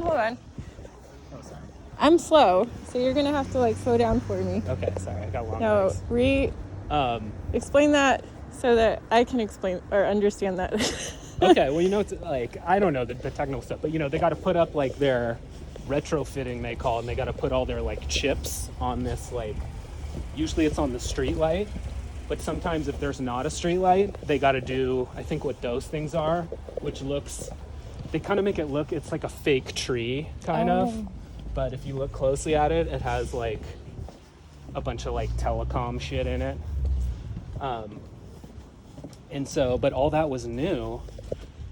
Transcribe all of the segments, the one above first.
hold on. Oh, sorry. I'm slow, so you're gonna have to like slow down for me. Okay, sorry, I got long No, legs. explain that so that I can explain or understand that. Okay, well, it's like, I don't know the technical stuff, but they got to put up like their retrofitting, they call it, and they got to put all their like chips on this, like, usually it's on the street light, but sometimes if there's not a street light, they got to do, I think, what those things are, which they kind of make it look, it's like a fake tree, kind of, but if you look closely at it, it has like a bunch of like telecom shit in it. And so, but all that was new.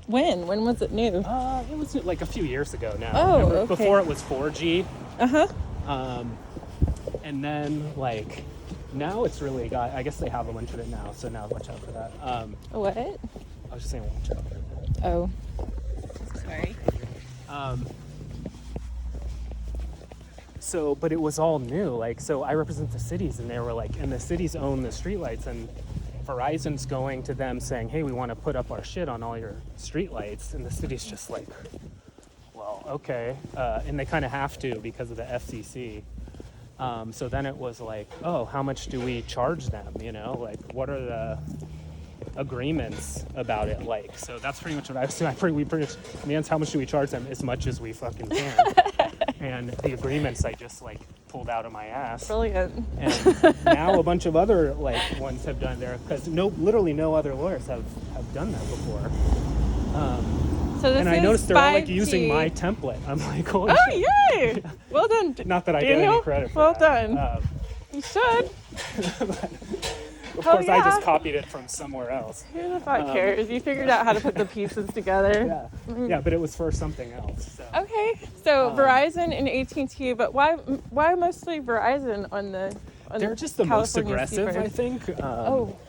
When was it new? It was like a few years ago now. Oh, Remember, okay. Before it was 4G. Uh-huh. And then like now it's really got, I guess they have a bunch of it now, so now watch out for that. What? I was just saying watch out for that. Oh. Sorry. So, but it was all new. Like, so I represent the cities, and they were like, and the cities own the streetlights, and Verizon's going to them saying, hey, we want to put up our shit on all your streetlights, and the city's just like, well, okay, and they kind of have to because of the FCC. So then it was like, oh, how much do we charge them? Like, what are the agreements about it like? So that's pretty much what I was saying. We pretty much, man, how much do we charge them? As much as we fucking can. And the agreements I just like pulled out of my ass. Brilliant. And now a bunch of other like ones have done there, because literally no other lawyers have done that before. So this and I is noticed they're all like 5G. using my template. I'm like, holy Oh, shit. yay! Well done. Not that I get Daniel, any credit for well that. done. You should. Of Hell course, I just yeah. copied it from somewhere else. Who the fuck cares? You figured out how to put the pieces together. Yeah, but it was for something else. So. Okay, so Verizon and AT&T, but why mostly Verizon on the? They're just the most California aggressive, seabird? I think.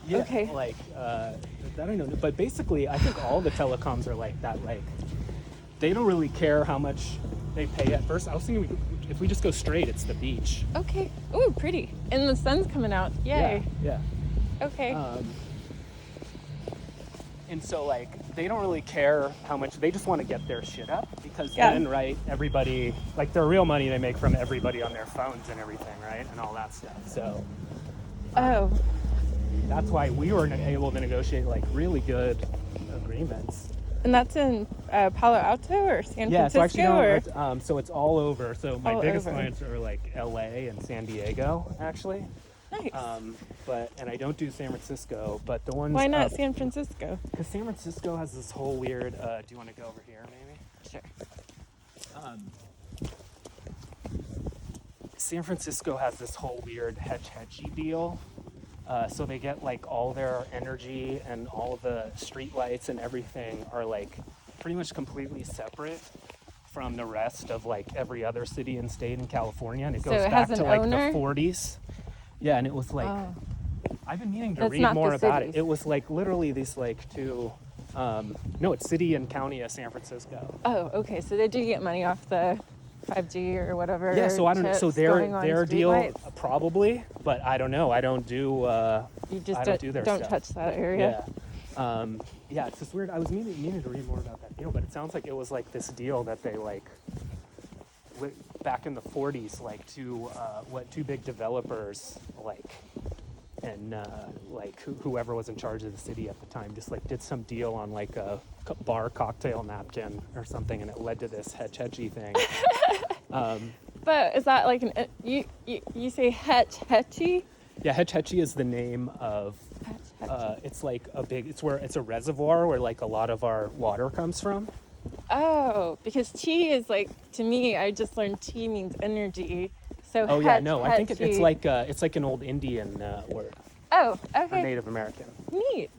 Yeah, okay. Like, I don't know, but basically, I think all the telecoms are like that. Like, they don't really care how much they pay at first. I was thinking if we just go straight, it's the beach. Okay. Ooh, pretty. And the sun's coming out. Yay. Yeah. Okay. And so, like, they don't really care how much, they just want to get their shit up, because Yeah. then, right, everybody, like, their real money they make from everybody on their phones and everything, right, and all that stuff. So that's why we were able to negotiate, like, really good agreements. And that's in Palo Alto or San Yeah, so Francisco? actually, so it's all over. So my All biggest over. clients are, like, LA and San Diego, actually. Nice. And I don't do San Francisco, but the ones. Why not San Francisco? Because San Francisco has this whole weird. Do you want to go over here, maybe? Sure. San Francisco has this whole weird Hetchy deal. So they get like all their energy, and all the street lights and everything are like pretty much completely separate from the rest of like every other city and state in California, and it So goes it back has to an like owner? the 40s. Yeah, and it was like, I've been meaning to That's read not more the about cities. it. It was like literally these like two, no, it's city and county of San Francisco. Oh, okay. So they do get money off the 5G or whatever. Yeah, so I don't know. So chips going on their deal streetlights? probably, but I don't know. I don't do. You just I don't do their don't stuff. touch that area. Yeah. Yeah, it's just weird. I was meaning to read more about that deal, but it sounds like it was like this deal that they like back in the 40s, like two big developers, like, and like whoever was in charge of the city at the time just like did some deal on like a bar cocktail napkin or something, and it led to this Hetchy thing. But is that like you say Hetchy? Yeah, Hetchy is the name of. It's like it's a reservoir where like a lot of our water comes from. Oh, because tea is like, to me, I just learned tea means energy. So Oh yeah, no, I think Hetchy. it's like an old Indian word Oh, or okay. Native American. Neat.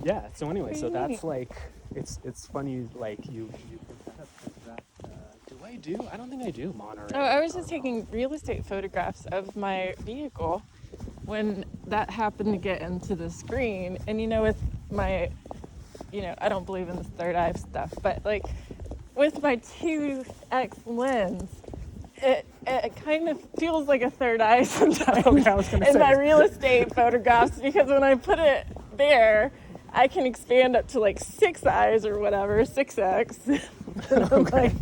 Yeah. So anyway, so Pretty that's like it's funny, like you can set up that. Do I don't think I do monorail. Oh, I was just taking real estate photographs of my vehicle when that happened to get into the screen. And with my, I don't believe in this third eye stuff, but like with my 2x lens, it kind of feels like a third eye sometimes Okay, I was gonna in say. my real estate photographs, because when I put it there, I can expand up to like 6 eyes or whatever, 6X. And I'm like,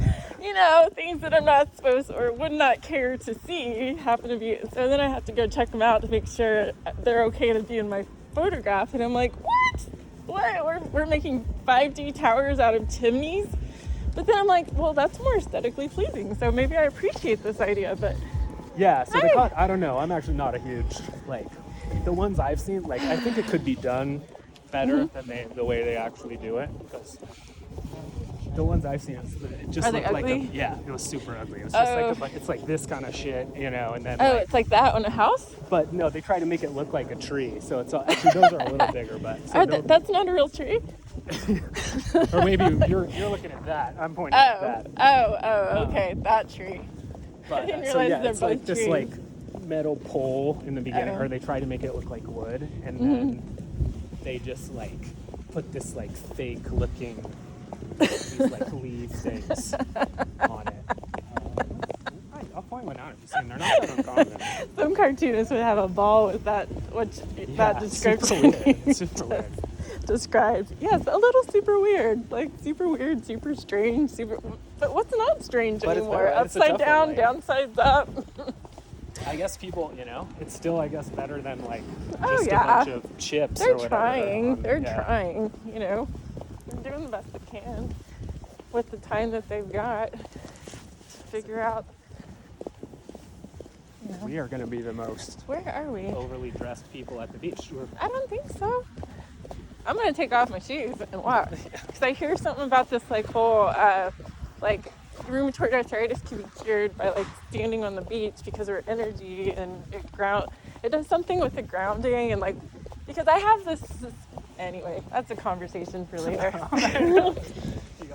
you know, things that I'm not supposed or would not care to see happen to be. So then I have to go check them out to make sure they're okay to be in my photograph. And I'm like, what? We're making 5D towers out of chimneys? But then I'm like, well, that's more aesthetically pleasing. So maybe I appreciate this idea, but Yeah, so I don't know. I'm actually not a huge, like, the ones I've seen, like, I think it could be done better than the way they actually do it. Because the ones I've seen, it just Are they looked like, ugly? yeah, it was super ugly. It was just like, it's like this kind of shit, you know, and then, like, it's like that on a house? but no, they try to make it look like a tree. So it's actually, those are a little bigger, but. So That's not a real tree? or maybe you're looking at that. I'm pointing at that. Okay, that tree. But, I didn't so realize yeah, they're it's like both this trees. like metal pole in the beginning, Oh. or they try to make it look like wood, and then they just like put this like fake looking these like leaf things on it. I'll point one out if you see them. They're not that uncommon. Some cartoonists would have a ball with that, that description Super weird. Super weird. described. Yes, a little super weird. Like super weird, super strange, but what's not strange But it's anymore? better, it's a Upside tougher down, way. downsides up. I guess people, you know, it's still I guess better than like Oh, just yeah. a bunch of chips. They're or whatever trying. on- They're yeah. trying, you know. They're doing the best they can with the time that they've got to figure out. You know. We are going to be the most Where are we? overly dressed people at the beach. I don't think so. I'm gonna take off my shoes and walk because I hear something about this like whole like rheumatoid arthritis can be cured by like standing on the beach because of our energy and it does something with the grounding and like because I have this anyway, that's a conversation for later.